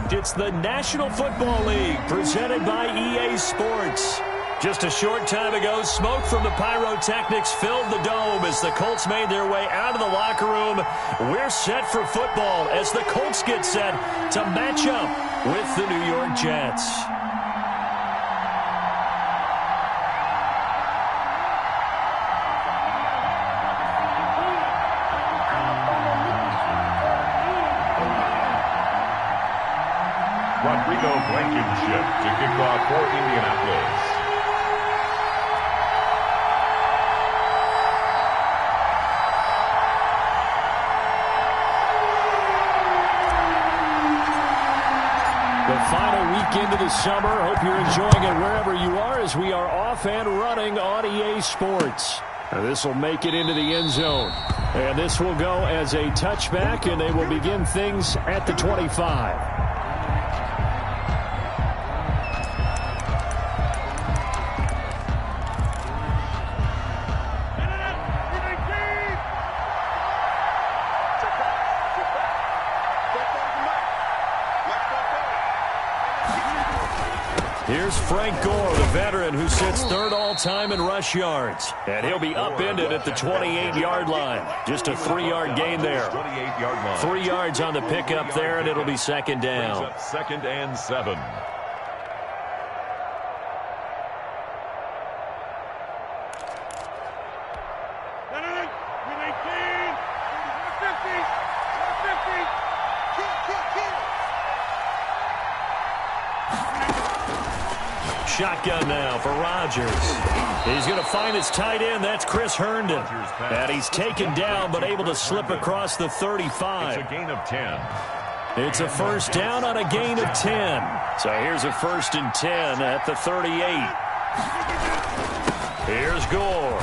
correct. It's the National Football League presented by EA Sports. Just a short time ago, smoke from the pyrotechnics filled the dome as the Colts made their way out of the locker room. We're set for football as the Colts get set to match up with the New York Jets. Rodrigo Blankenship to kick off for Indianapolis. The final week into the summer. Hope you're enjoying it wherever you are as we are off and running on EA Sports. This will make it into the end zone. And this will go as a touchback, and they will begin things at the 25. Here's Frank Gore, the veteran who sits third all-time in rush yards. And he'll be upended at the 28-yard line. Just a 3-yard gain there. 28-yard line. 3 yards on the pickup there, and it'll be second down. Second and 7. Shotgun now for Rodgers. He's going to find his tight end. That's Chris Herndon. And he's taken down but able to slip across the 35. It's a gain of 10. It's a first down on a gain of 10. So here's a 1st and 10 at the 38. Here's Gore.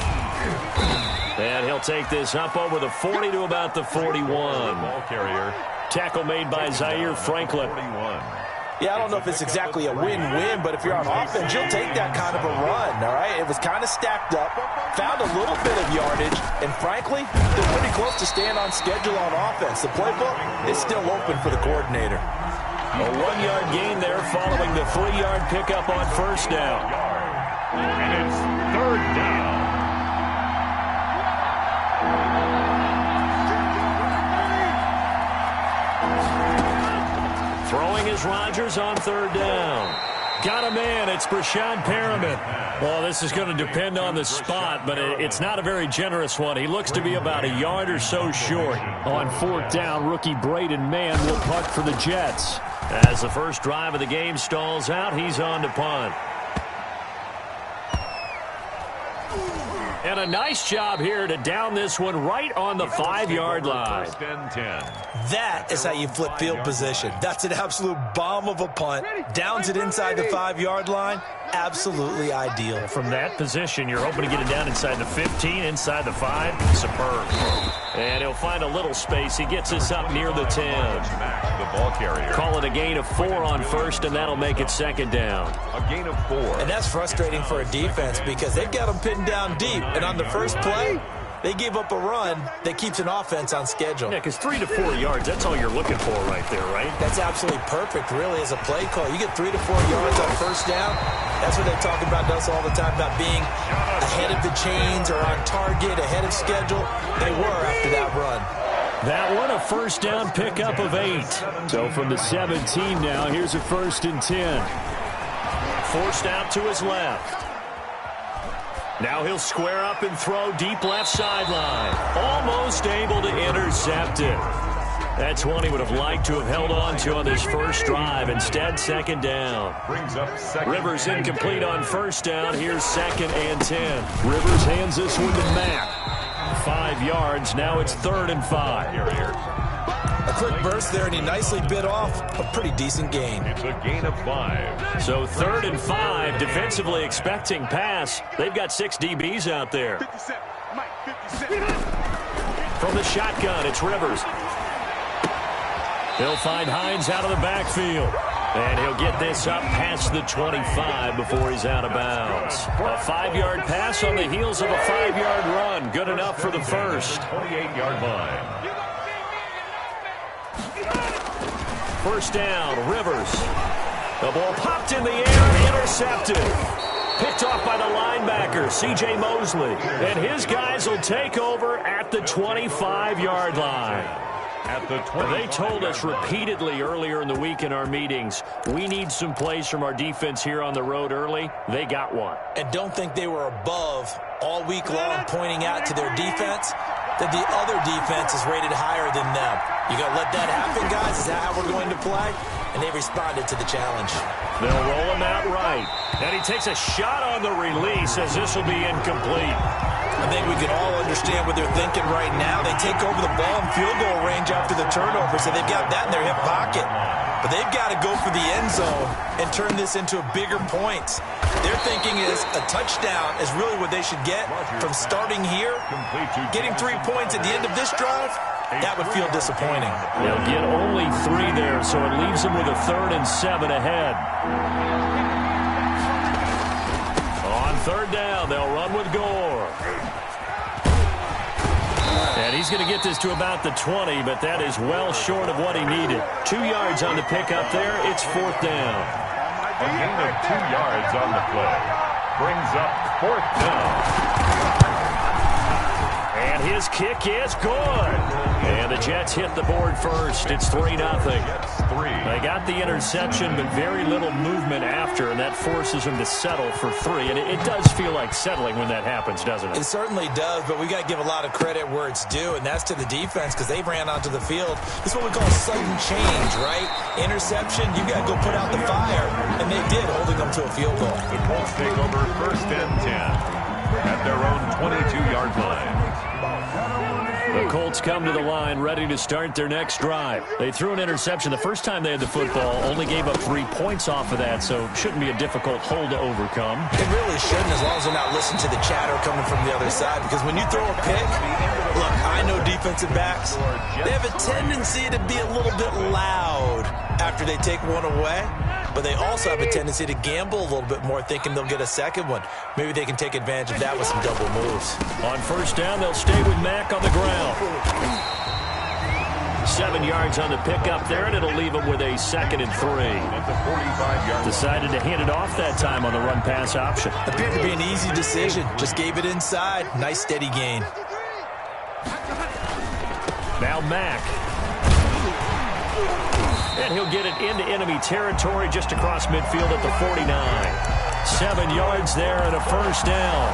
And he'll take this up over the 40 to about the 41. Ball carrier. Tackle made by Zaire Franklin. 41. Yeah, I don't know if it's exactly a win-win, but if you're on offense, you'll take that kind of a run, all right? It was kind of stacked up, found a little bit of yardage, and frankly, they're pretty close to staying on schedule on offense. The playbook is still open for the coordinator. A 1-yard gain there following the 3-yard pickup on first down. And it's third down. Throwing is Rodgers on third down. Got a man. It's Brashad Perriman. Well, this is going to depend on the spot, but it's not a very generous one. He looks to be about a yard or so short. On fourth down, rookie Braden Mann will punt for the Jets. As the first drive of the game stalls out, he's on to punt. And a nice job here to down this one right on the 5-yard line. First and 10. That is how you flip field position. That's an absolute bomb of a punt. Downs it inside the 5-yard line. Absolutely ideal. From that position, you're hoping to get it down inside the 15, inside the 5. Superb. And he'll find a little space. He gets us up near the 10. The ball carrier. Call it a gain of 4 on first, and that'll make it second down. A gain of 4. And that's frustrating for a defense because they've got them pinned down deep. And on the first play, they gave up a run that keeps an offense on schedule. Yeah, because 3 to 4 yards, that's all you're looking for right there, right? That's absolutely perfect, really, as a play call. You get 3 to 4 yards on first down. That's what they talk about us all the time, about being ahead of the chains or on target, ahead of schedule. They were after that run. That one, a first down pickup of 8. So from the 17 now, here's a 1st and 10. Forced out to his left. Now he'll square up and throw deep left sideline. Almost able to intercept it. That's one he would have liked to have held on to on this first drive. Instead, second down. Brings up second. Rivers incomplete on first down. Here's 2nd and 10. Rivers hands this one to Mack. 5 yards. Now it's 3rd and 5. A quick burst there, and he nicely bit off a pretty decent gain. It's a gain of 5. So 3rd and 5, defensively expecting pass. They've got 6 DBs out there. 57, Mike, 57. From the shotgun, it's Rivers. He'll find Hines out of the backfield. And he'll get this up past the 25 before he's out of bounds. A 5-yard pass on the heels of a 5-yard run. Good enough for the first. 28-yard line. first down. Rivers. The ball popped in the air, intercepted. Picked off by the linebacker, C.J. Mosley. And his guys will take over at the 25-yard line. They told us repeatedly earlier in the week in our meetings, we need some plays from our defense here on the road early. They got one. And don't think they were above all week long pointing out to their defense that the other defense is rated higher than them. You got to let that happen, guys? Is that how we're going to play? And they responded to the challenge. They'll roll him out right. And he takes a shot on the release as this will be incomplete. I think we can all understand what they're thinking right now. They take over the ball in field goal range after the turnover, so they've got that in their hip pocket. But they've got to go for the end zone and turn this into a bigger point. Their thinking is a touchdown is really what they should get from starting here. Getting 3 points at the end of this drive, that would feel disappointing. They'll get only 3 there, so it leaves them with a 3rd and 7 ahead. On 3rd down, they'll run with Gore. And he's going to get this to about the 20, but that is well short of what he needed. 2 yards on the pickup there. It's 4th down. A gain of 2 yards on the play. Brings up 4th down. And his kick is good. And the Jets hit the board first. It's 3-0. They got the interception, but very little movement after, and that forces them to settle for 3. And it does feel like settling when that happens, doesn't it? It certainly does, but we got to give a lot of credit where it's due, and that's to the defense because they ran onto the field. This is what we call sudden change, right? Interception, you got to go put out the fire, and they did, holding them to a field goal. The Colts take over 1st and 10 at their own 22-yard line. The Colts come to the line ready to start their next drive. They threw an interception the first time they had the football, only gave up 3 points off of that, so shouldn't be a difficult hole to overcome. It really shouldn't, as long as they're not listening to the chatter coming from the other side, because when you throw a pick, look, I know defensive backs, they have a tendency to be a little bit loud after they take one away, but they also have a tendency to gamble a little bit more, thinking they'll get a second one. Maybe they can take advantage of that with some double moves. On 1st down, they'll stay with Mack on the ground. 7 yards on the pickup there, and it'll leave them with a 2nd and 3. Decided to hand it off that time on the run-pass option. Appeared to be an easy decision. Just gave it inside. Nice steady gain. Now Mack. And he'll get it into enemy territory just across midfield at the 49. 7 yards there and a 1st down.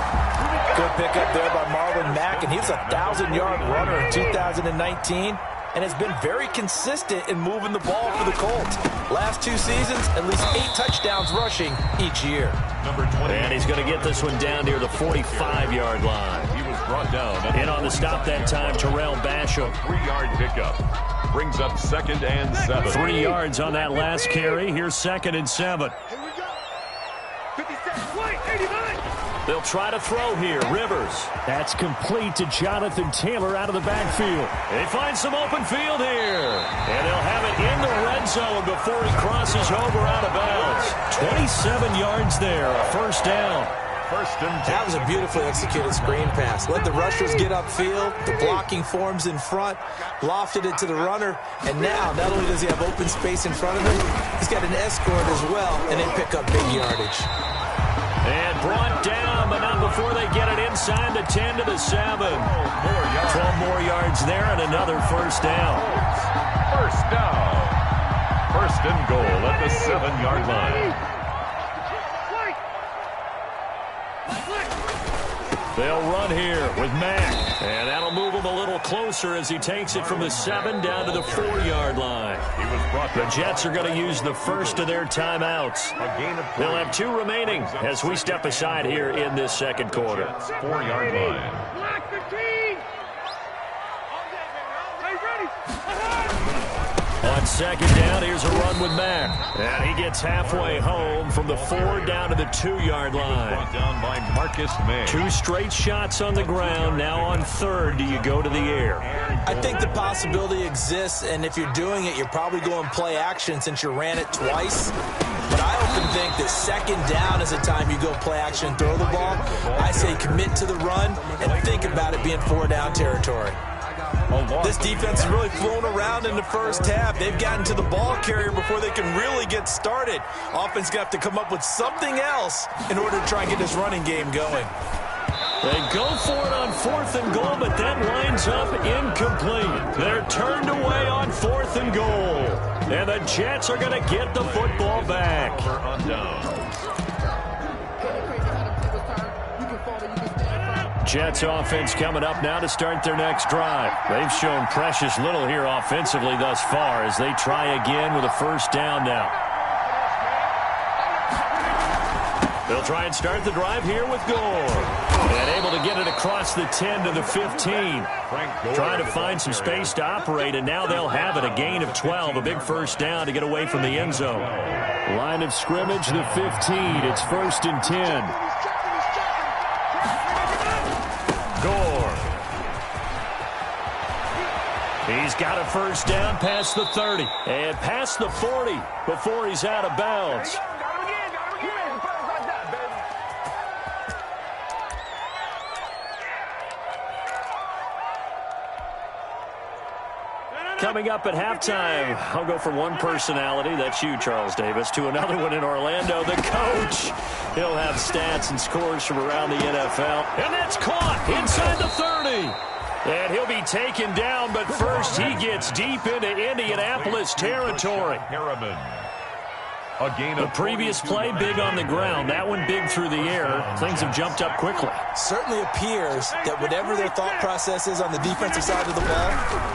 Good pickup there by Marlon Mack, and he's a 1,000-yard runner in 2019 and has been very consistent in moving the ball for the Colts. Last 2 seasons, at least 8 touchdowns rushing each year. Number 20. And he's going to get this one down near the 45-yard line. He was brought down. In on the stop that time, Terrell Basham. 3-yard pickup. Brings up 2nd and 7. 3 yards on that last carry. Here's 2nd and 7. They'll try to throw here. Rivers. That's complete to Jonathan Taylor out of the backfield. They find some open field here. And they'll have it in the red zone before he crosses over out of bounds. 27 yards there. A 1st down. 1st and 10. That was a beautifully executed screen pass. Let the rushers get upfield. The blocking forms in front. Lofted it to the runner. And now, not only does he have open space in front of him, he's got an escort as well. And they pick up big yardage. And brought down, but not before they get it inside the 10 to the 7. 12 more yards there and another 1st down. 1st down. 1st and goal at the 7-yard line. They'll run here with Mack. And that'll move him a little closer as he takes it from the 7 down to the 4-yard line. The Jets are going to use the first of their timeouts. They'll have 2 remaining as we step aside here in this 2nd quarter. 4-yard line. On 2nd down, here's a run with Mack. And he gets halfway home from the 4 down to the 2-yard line. Brought down by Marcus May. 2 straight shots on the ground. Now on 3rd, do you go to the air? I think the possibility exists, and if you're doing it, you're probably going play action since you ran it twice. But I often think that 2nd down is the time you go play action and throw the ball. I say commit to the run and think about it being 4 down territory. This defense is really thrown around in the first half. They've gotten to the ball carrier before they can really get started. Offense going to have to come up with something else in order to try and get this running game going. They go for it on 4th and goal, but that winds up incomplete. They're turned away on 4th and goal. And the Jets are going to get the football back. Jets offense coming up now to start their next drive. They've shown precious little here offensively thus far as they try again with a first down now. They'll try and start the drive here with Gore. And able to get it across the 10 to the 15. Trying to find some space to operate, and now they'll have it. A gain of 12, a big first down to get away from the end zone. Line of scrimmage, the 15. It's 1st and 10. Gore. He's got a first down past the 30 and past the 40 before he's out of bounds. Coming up at halftime, I'll go from one personality, that's you, Charles Davis, to another one in Orlando, the coach. He'll have stats and scores from around the NFL. And that's caught inside the 30. And he'll be taken down, but first he gets deep into Indianapolis territory. The previous play big on the ground. That one big through the air. Things have jumped up quickly. Certainly appears that whatever their thought process is on the defensive side of the ball,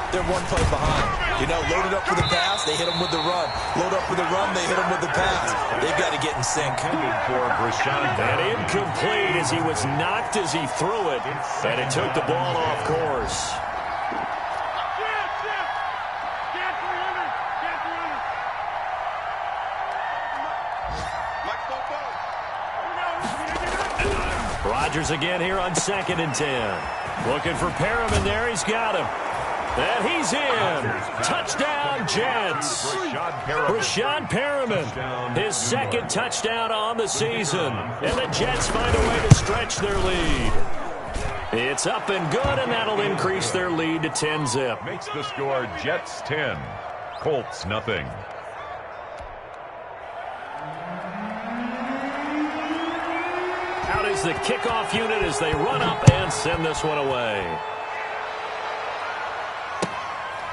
they're one play behind. You know, loaded up for the pass, they hit them with the run. Load up for the run, they hit them with the pass. They've got to get in sync. And incomplete as he was knocked as he threw it. And it took the ball off course. Rodgers again here on 2nd and 10. Looking for Perriman there. He's got him. And he's in. Touchdown, Jets. Rashad Perriman, his 2nd touchdown on the season. And the Jets find a way to stretch their lead. It's up and good, and that'll increase their lead to 10-zip. Makes the score Jets 10, Colts nothing. Out is the kickoff unit as they run up and send this one away.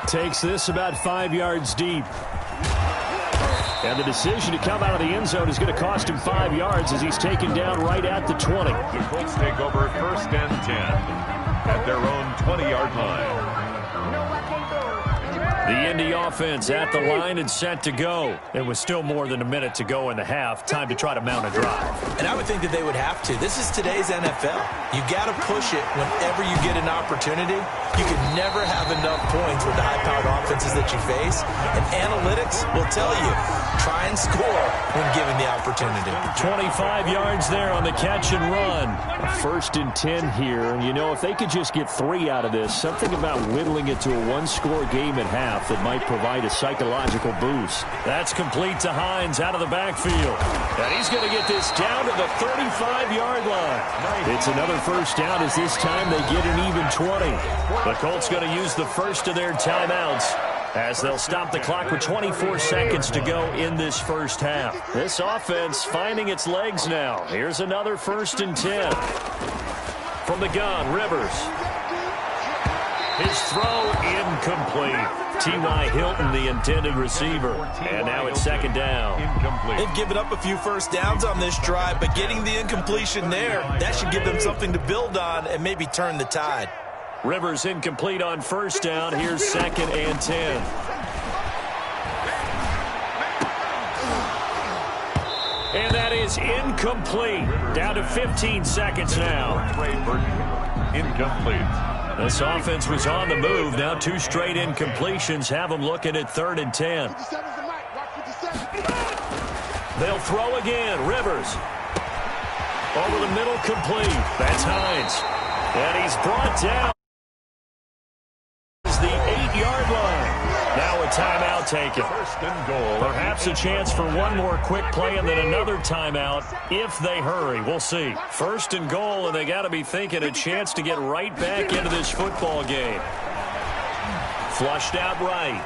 Takes this about 5 yards deep. And the decision to come out of the end zone is going to cost him 5 yards as he's taken down right at the 20. The Colts take over 1st and 10 at their own 20-yard line. The Indy offense at the line and set to go. It was still more than a minute to go in the half. Time to try to mount a drive. And I would think that they would have to. This is today's NFL. You got to push it whenever you get an opportunity. You can never have enough points with the high-powered offenses that you face. And analytics will tell you, try and score when given the opportunity. 25 yards there on the catch and run. 1st and 10 here. And, you know, if they could just get 3 out of this, something about whittling it to a one-score game at half that might provide a psychological boost. That's complete to Hines out of the backfield. And he's going to get this down to the 35-yard line. It's another first down as this time they get an even 20. The Colts going to use the first of their timeouts as they'll stop the clock with 24 seconds to go in this first half. This offense finding its legs now. Here's another 1st and 10. From the gun, Rivers. His throw incomplete. T.Y. Hilton, the intended receiver. And now it's 2nd down. They've given up a few first downs on this drive, but getting the incompletion there, that should give them something to build on and maybe turn the tide. Rivers incomplete on 1st down. Here's 2nd and 10. And that is incomplete. Down to 15 seconds now. Incomplete. This offense was on the move. Now 2 straight incompletions have them looking at 3rd and 10. They'll throw again. Rivers. Over the middle, complete. That's Hines. And he's brought down. The 8-yard line. Now a timeout taken. 1st and goal. Perhaps a chance for one more quick play and then another timeout if they hurry. We'll see. 1st and goal, and they got to be thinking a chance to get right back into this football game. Flushed out right.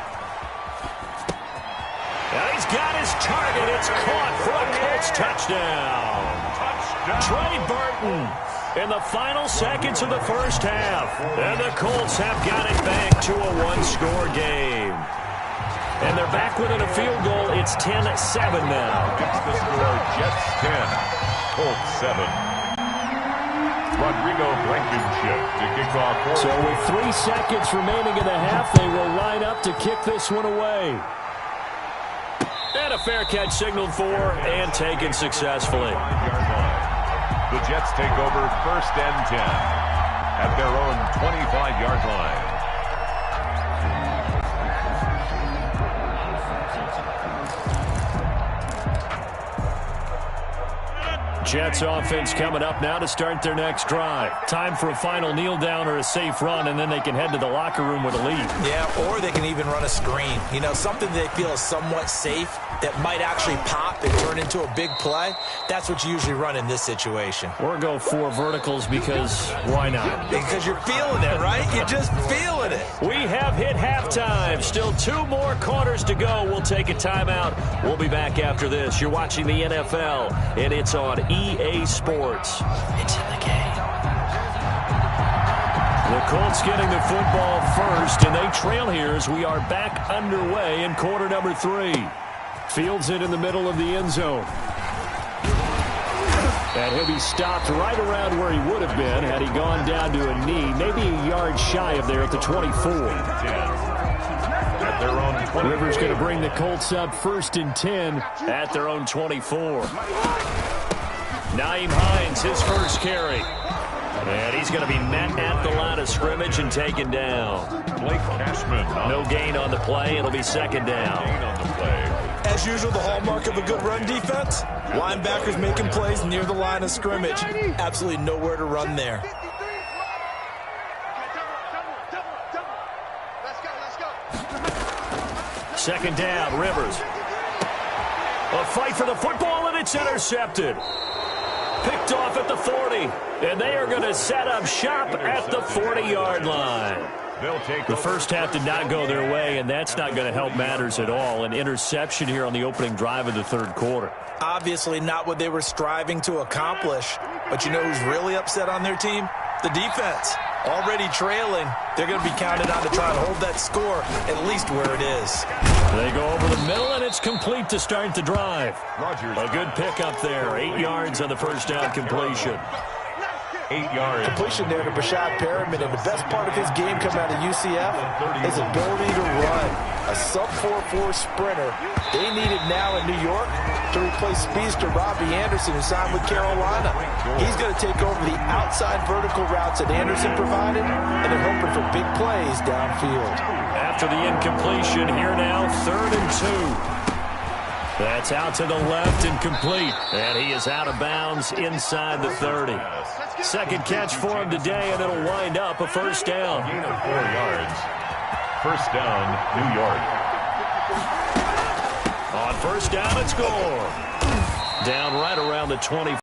And he's got his target. It's caught for a Colts touchdown. Trey Burton in the final seconds of the first half. And the Colts have got it back to a one-score game. And they're back within a field goal. It's 10-7 now. It's the score, Jets 10, Colts 7. Rodrigo Blankenship to kick off. So with 3 seconds remaining in the half, they will line up to kick this one away. And a fair catch signaled for and taken successfully. The Jets take over 1st and 10 at their own 25-yard line. Jets offense coming up now to start their next drive. Time for a final kneel down or a safe run, and then they can head to the locker room with a lead. Yeah, or they can even run a screen. You know, something they feel is somewhat safe that might actually pop and turn into a big play. That's what you usually run in this situation. Or go 4 verticals because why not? Because you're feeling it, right? You're just feeling it. We have hit halftime. Still 2 more quarters to go. We'll take a timeout. We'll be back after this. You're watching the NFL, and it's on EA Sports. It's in the game. The Colts getting the football first, and they trail here as we are back underway in quarter number 3. Fields it in the middle of the end zone. And he'll be stopped right around where he would have been had he gone down to a knee, maybe a yard shy of there at the 24. At their own 24. Rivers going to bring the Colts up 1st and 10 at their own 24. Nyheim Hines, his first carry. And he's going to be met at the line of scrimmage and taken down. Blake Cashman. No gain on the play. It'll be 2nd down. Gain on the play. As usual, the hallmark of a good run defense, linebackers making plays near the line of scrimmage. Absolutely nowhere to run there. Second down, Rivers. A fight for the football, and it's intercepted. Picked off at the 40, and they are going to set up shop at the 40-yard line. The first half did not go their way, and that's not going to help matters at all. An interception here on the opening drive of the 3rd quarter. Obviously not what they were striving to accomplish. But you know who's really upset on their team? The defense. Already trailing. They're going to be counted on to try and hold that score at least where it is. They go over the middle, and it's complete to start the drive. A good pickup there. 8 yards on the first down completion. 8 yards. Completion there to Brashad Perriman, and the best part of his game coming out of UCF is ability to run. A sub-4.4 sprinter. They need it now in New York to replace speedster Robbie Anderson, who signed with Carolina. He's going to take over the outside vertical routes that Anderson provided, and they're hoping for big plays downfield. After the incompletion, here now, 3rd and 2. That's out to the left and complete. And he is out of bounds inside the 30. Second catch for him today, and it'll wind up a first down. Gain of 4 yards. First down, New York. On first down, it's score. Down right around the 20.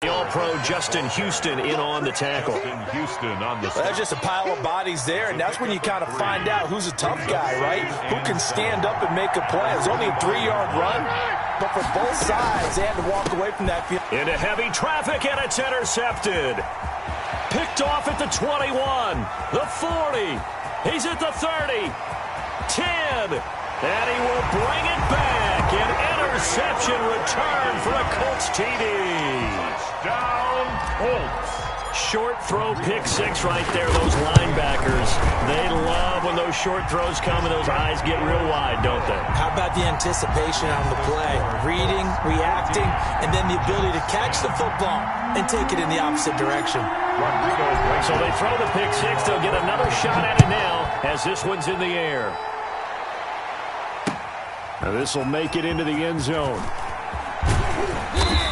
The All-Pro Justin Houston in on the tackle. Houston on the. That's just a pile of bodies there, and that's when you kind of find out who's a tough guy, right? Who can stand up and make a play. It was only a 3-yard run, but for both sides, they had to walk away from that field. Into heavy traffic, and it's intercepted. Picked off at the 21, the 40. He's at the 30, 10, and he will bring it back. An interception return for a Colts TD. Down, Colts. Short throw, pick 6 right there. Those linebackers, they love when those short throws come and those eyes get real wide, don't they? How about the anticipation on the play? Reading, reacting, and then the ability to catch the football and take it in the opposite direction. So they throw the pick 6. They'll get another shot at it now as this one's in the air. Now this will make it into the end zone.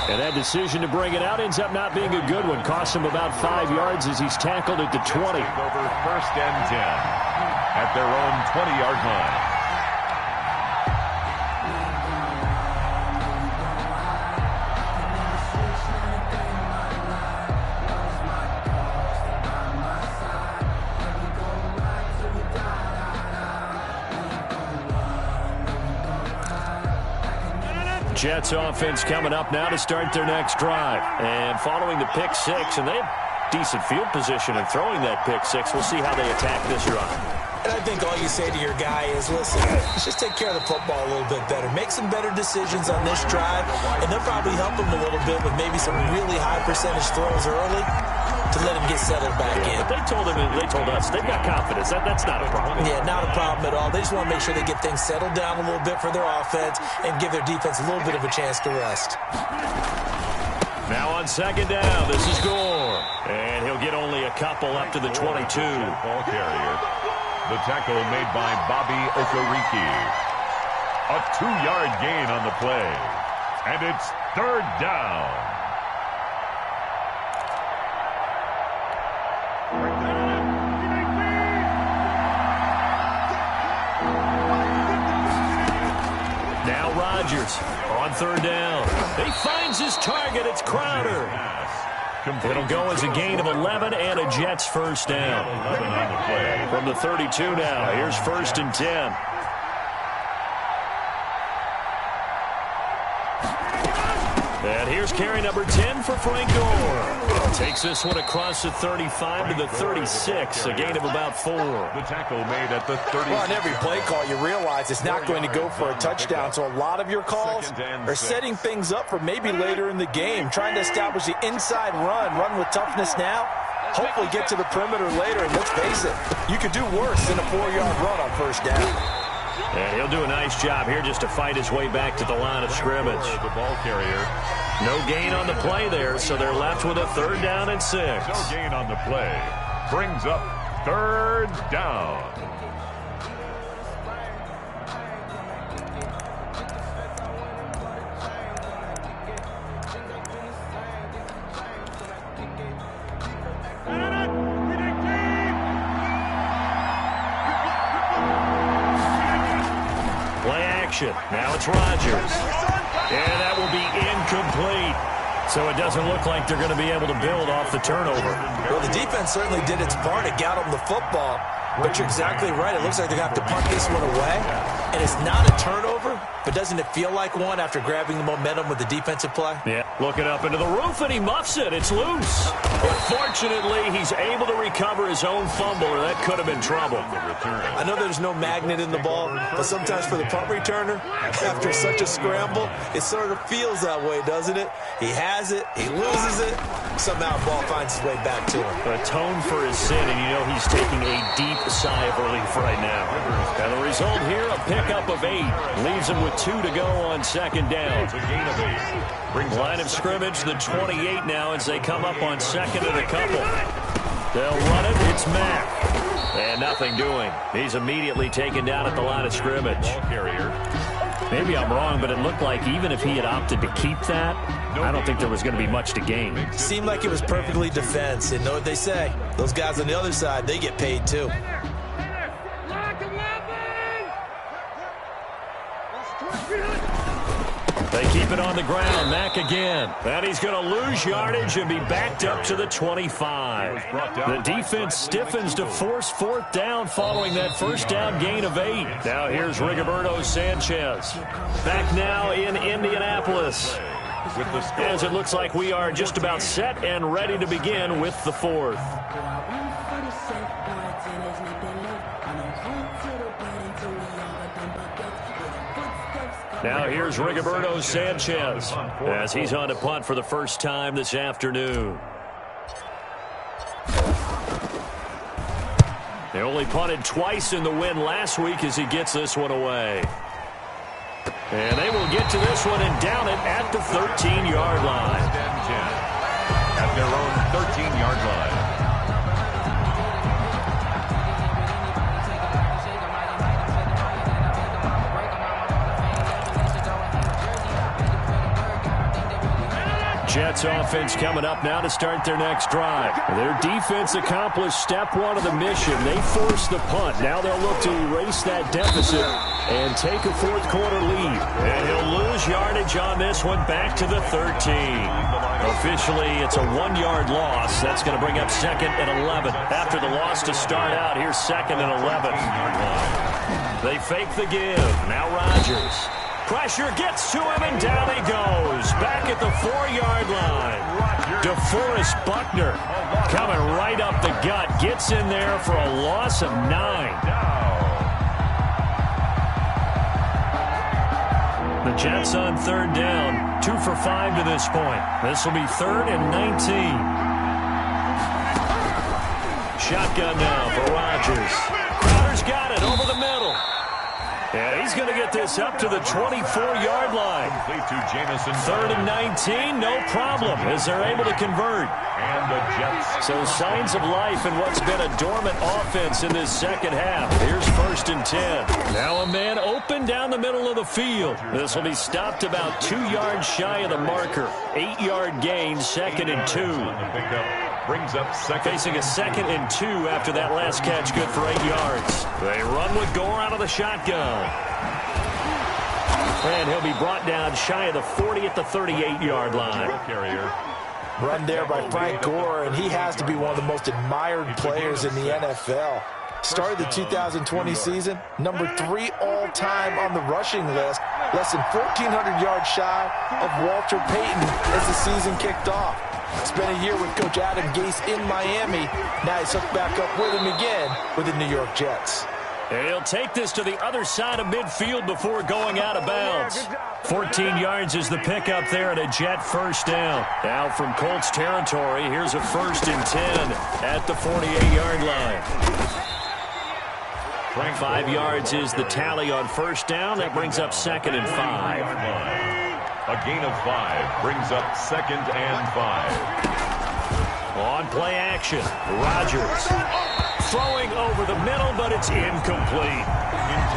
And that decision to bring it out ends up not being a good one. Costs him about 5 yards as he's tackled at the 20. Over 1st and 10 at their own 20-yard line. Jets offense coming up now to start their next drive. And following the pick six, and they have decent field position in throwing that pick six. We'll see how they attack this drive. And I think all you say to your guy is, listen, let's just take care of the football a little bit better. Make some better decisions on this drive, and they'll probably help him a little bit with maybe some really high percentage throws early to let him get settled back in. But they told us they've got confidence. That's not a problem. Yeah, not a problem at all. They just want to make sure they get things settled down a little bit for their offense and give their defense a little bit of a chance to rest. Now on second down, this is Gore. And he'll get only a couple up to the 22. Ball carrier. The tackle made by Bobby Okereke. A 2-yard gain on the play. And it's third down. Now Rodgers on third down. He finds his target. It's Crowder. It'll go as a gain of 11 and a Jets first down. 11 on the play. From the 32 now. Here's first and 10. And here's carry number 10 for Frank Gore. Takes this one across the 35 to the 36, a gain of about 4. The tackle made at the 30. Well, on every play call, you realize it's not going to go for a touchdown, so a lot of your calls are setting things up for maybe later in the game, trying to establish the inside run with toughness now, hopefully get to the perimeter later, and let's face it, you could do worse than a 4-yard run on first down. And he'll do a nice job here just to fight his way back to the line of scrimmage. The ball carrier. No gain on the play there, so they're left with a third down and 6. No gain on the play. Brings up third down. Now it's Rodgers. And that will be incomplete. So it doesn't look like they're going to be able to build off the turnover. Well, the defense certainly did its part. It got them the football. But you're exactly right. It looks like they're going to have to punt this one away. And it's not a turnover, but doesn't it feel like one after grabbing the momentum with the defensive play? Yeah, looking up into the roof, and he muffs it. It's loose. But fortunately, he's able to recover his own fumble, or that could have been trouble. I know there's no magnet in the ball, but sometimes for the punt returner, after such a scramble, it sort of feels that way, doesn't it? He has it, he loses it, somehow the ball finds its way back to him. Atone for his sin, and you know he's taking a deep sigh of relief right now. And the result here, a pickup of 8. Leaves him with 2 to go on second down. It's a gain of 8. Line of scrimmage, the 28 now as they come up on second and a couple. They'll run it. It's Mack. And nothing doing. He's immediately taken down at the line of scrimmage. Ball carrier. Maybe I'm wrong, but it looked like even if he had opted to keep that, I don't think there was going to be much to gain. Seemed like it was perfectly defense. And know what they say? Those guys on the other side, they get paid too. They keep it on the ground. Mack again. And he's going to lose yardage and be backed up to the 25. The defense stiffens to force fourth down following that first down gain of 8. Now here's Rigoberto Sanchez. Back now in Indianapolis. As it looks like we are just about set and ready to begin with the fourth. Now here's Rigoberto Sanchez as he's on to punt for the first time this afternoon. They only punted twice in the win last week as he gets this one away. And they will get to this one and down it at the 13-yard line. At their own 13-yard line. Jets offense coming up now to start their next drive. Their defense accomplished step 1 of the mission. They forced the punt. Now they'll look to erase that deficit and take a fourth quarter lead. And he'll lose yardage on this one back to the 13. Officially, it's a 1-yard loss. That's going to bring up second and 11. After the loss to start out, here's second and 11. They fake the give. Now Rodgers. Pressure gets to him, and down he goes. Back at the 4-yard line. DeForest Buckner coming right up the gut. Gets in there for a loss of 9. The Jets on 3rd down. 2 for 5 to this point. This will be 3rd and 19. Shotgun now for Rodgers. Crowder's got it over the middle. And he's going to get this up to the 24-yard line. 3rd and 19, no problem, as they're able to convert. And the Jets. So signs of life in what's been a dormant offense in this second half. Here's 1st and 10. Now a man open down the middle of the field. This will be stopped about 2 yards shy of the marker. 8-yard gain, 2nd and 2. Brings up second. Facing a 2nd and 2 after that last catch, good for 8 yards. They run with Gore out of the shotgun. And he'll be brought down shy of the 40 at the 38-yard line. Run there by Frank Gore, and he has to be one of the most admired players in the NFL. Started the 2020 season, number 3 all-time on the rushing list, less than 1,400 yards shy of Walter Payton as the season kicked off. Spent a year with Coach Adam Gase in Miami. Now he's hooked back up with him again with the New York Jets. And he'll take this to the other side of midfield before going out of bounds. 14 yards is the pickup there at a Jet 1st down. Now from Colts territory, here's a 1st and 10 at the 48-yard line. 5 yards is the tally on 1st down. That brings up 2nd and 5. A gain of 5 brings up 2nd and 5. On play action, Rodgers throwing over the middle, but it's incomplete.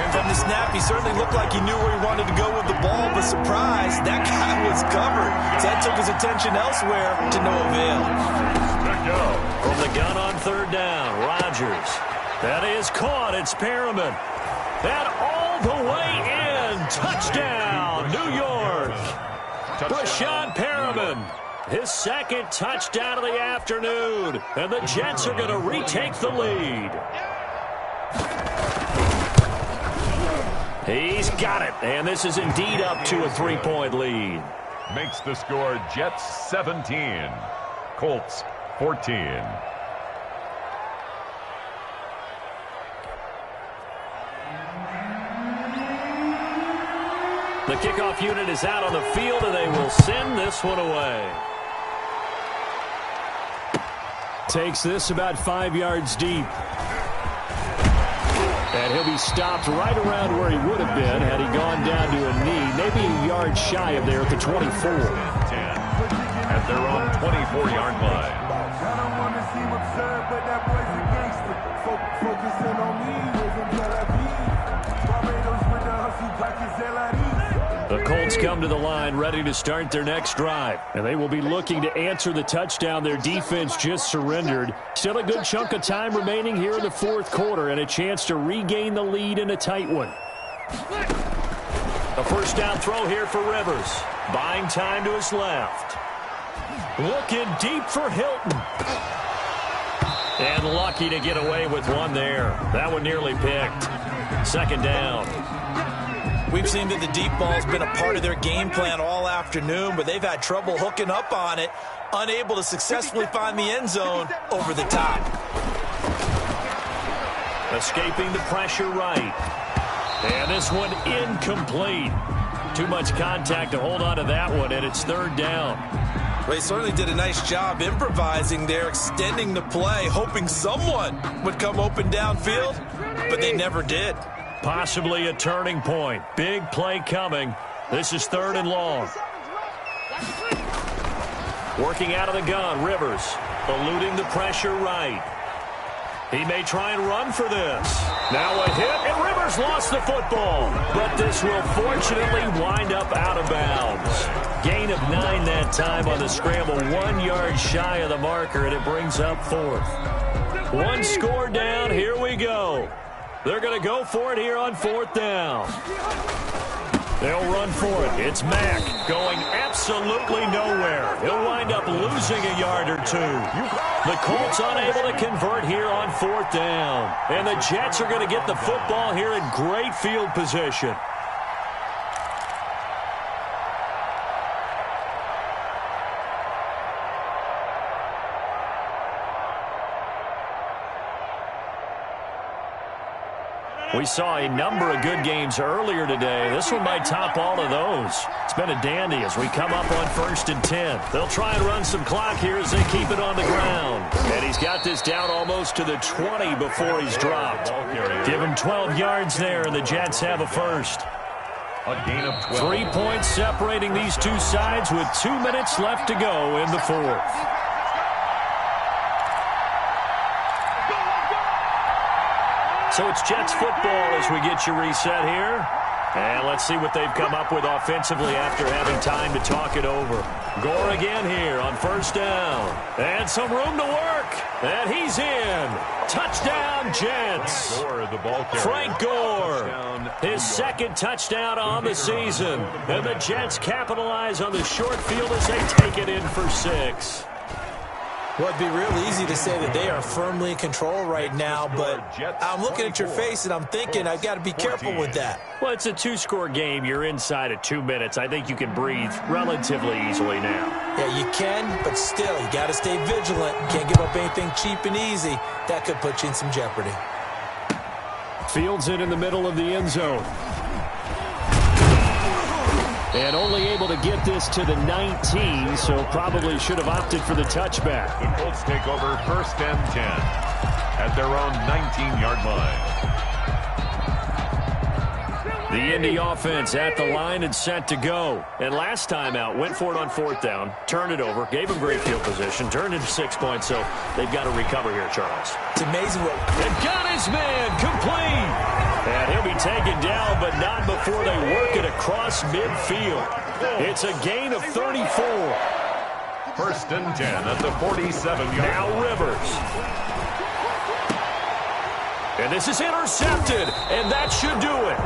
From the snap, he certainly looked like he knew where he wanted to go with the ball, but surprise, that guy was covered. So that took his attention elsewhere to no avail. From the gun on 3rd down, Rodgers. That is caught. It's Perriman. That all the way in. Touchdown, New York. Brashad Perriman. His 2nd touchdown of the afternoon. And the Jets are going to retake the lead. He's got it. And this is indeed up to a 3-point lead. Makes the score Jets 17. Colts 14. The kickoff unit is out on the field, and they will send this one away. Takes this about 5 yards deep. And he'll be stopped right around where he would have been had he gone down to a knee, maybe a yard shy of there at the 24. 10 at their own 24-yard line. I don't want to seem absurd, but that boy's a gangster. Focusing on me, living Tel Aviv. Barbados with the hustle, Pakistan. The Colts come to the line ready to start their next drive. And they will be looking to answer the touchdown their defense just surrendered. Still a good chunk of time remaining here in the 4th quarter and a chance to regain the lead in a tight one. A 1st down throw here for Rivers. Buying time to his left. Looking deep for Hilton. And lucky to get away with one there. That one nearly picked. 2nd down. We've seen that the deep ball's been a part of their game plan all afternoon, but they've had trouble hooking up on it, unable to successfully find the end zone over the top. Escaping the pressure right. And this one incomplete. Too much contact to hold on to that one, and it's 3rd down. Well, he certainly did a nice job improvising there, extending the play, hoping someone would come open downfield, but they never did. Possibly a turning point. Big play coming. This is 3rd and long. Working out of the gun, Rivers. Eluding the pressure right. He may try and run for this. Now a hit, and Rivers lost the football. But this will fortunately wind up out of bounds. Gain of 9 that time on the scramble. 1 yard shy of the marker, and it brings up 4th. 1 score down. Here we go. They're going to go for it here on 4th down. They'll run for it. It's Mack going absolutely nowhere. He'll wind up losing a yard or 2. The Colts unable to convert here on 4th down. And the Jets are going to get the football here in great field position. We saw a number of good games earlier today. This one might top all of those. It's been a dandy as we come up on 1st and 10. They'll try and run some clock here as they keep it on the ground. And he's got this down almost to the 20 before he's dropped. Give him 12 yards there, and the Jets have a first. A gain of 12. 3 points separating these two sides with 2 minutes left to go in the fourth. So it's Jets football as we get you reset here. And let's see what they've come up with offensively after having time to talk it over. Gore again here on 1st down. And some room to work. And he's in. Touchdown, Jets. Frank Gore, his second touchdown on the season. And the Jets capitalize on the short field as they take it in for 6. Well, it'd be real easy to say that they are firmly in control right now, but I'm looking at your face and I'm thinking I've got to be careful with that. Well, it's a 2-score game. You're inside of 2 minutes. I think you can breathe relatively easily now. Yeah, you can, but still, you got to stay vigilant. You can't give up anything cheap and easy. That could put you in some jeopardy. Fields it in the middle of the end zone. And only able to get this to the 19, so probably should have opted for the touchback. The Colts take over 1st and 10 at their own 19-yard line. The Indy offense at the line and set to go. And last time out, went for it on 4th down, turned it over, gave him great field position, turned into 6 points, so they've got to recover here, Charles. It's amazing what... And got his man complete. And he'll be taken down, but not before they work it across midfield. It's a gain of 34. 1st and 10 at the 47-yard line. Now Rivers. And this is intercepted, and that should do it.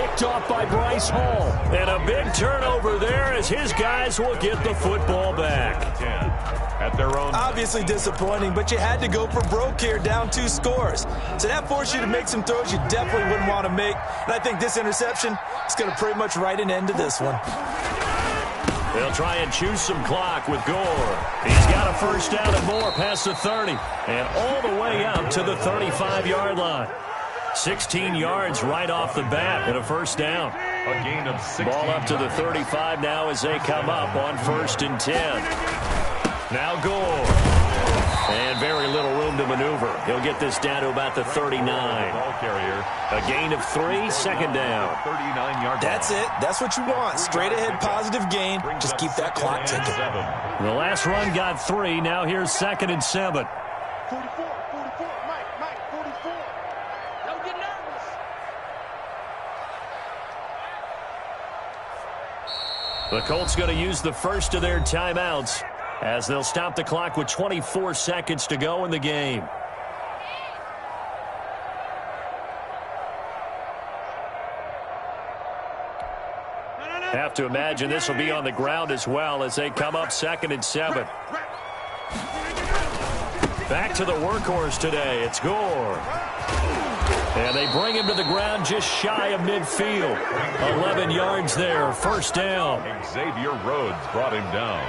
Picked off by Bryce Hall. And a big turnover there as his guys will get the football back. 10 at their own. Obviously disappointing, but you had to go for broke here, down 2 scores. So that forced you to make some throws you definitely wouldn't want to make. And I think this interception is going to pretty much write an end to this one. They'll try and choose some clock with Gore. He's got a 1st down and more past the 30. And all the way up to the 35-yard line. 16 yards right off the bat and a 1st down. A gain of 16. Ball up to the 35 now as they come up on 1st and 10. Now Gore. And very little room to maneuver. He'll get this down to about the 39. Ball carrier. A gain of 3, 2nd down. 39-yard. That's it. That's what you want. Straight ahead, positive gain. Just keep that clock ticking. The last run got 3. Now here's 2nd and 7. 44, Mike, 44. Don't get nervous. The Colts going to use the first of their timeouts as they'll stop the clock with 24 seconds to go in the game. Have to imagine this will be on the ground as well as they come up 2nd and 7. Back to the workhorse today. It's Gore. And they bring him to the ground just shy of midfield. 11 yards there. 1st down. Xavier Rhodes brought him down.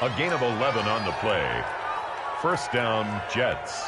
A gain of 11 on the play. 1st down, Jets.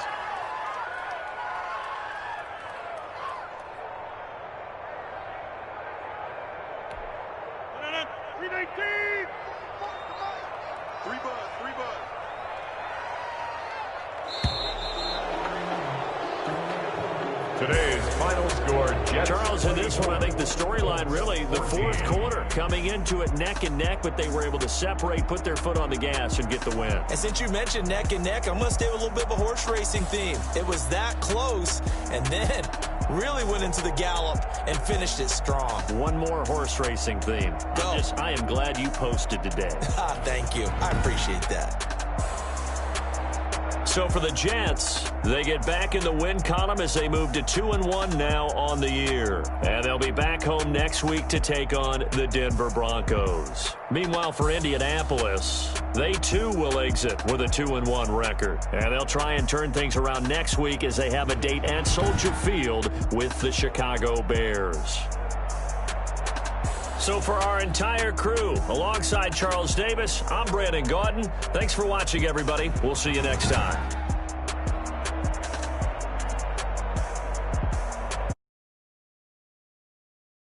Today's final score, Jets. Charles, in this one, I think the storyline really, the 4th quarter, coming into it neck and neck, but they were able to separate, put their foot on the gas, and get the win. And since you mentioned neck and neck, I'm going to stay with a little bit of a horse racing theme. It was that close, and then really went into the gallop and finished it strong. One more horse racing theme. I am glad you posted today. Thank you. I appreciate that. So for the Jets, they get back in the win column as they move to 2-1 now on the year. And they'll be back home next week to take on the Denver Broncos. Meanwhile, for Indianapolis, they too will exit with a 2-1 record. And they'll try and turn things around next week as they have a date at Soldier Field with the Chicago Bears. So for our entire crew, alongside Charles Davis, I'm Brandon Gaudin. Thanks for watching, everybody. We'll see you next time.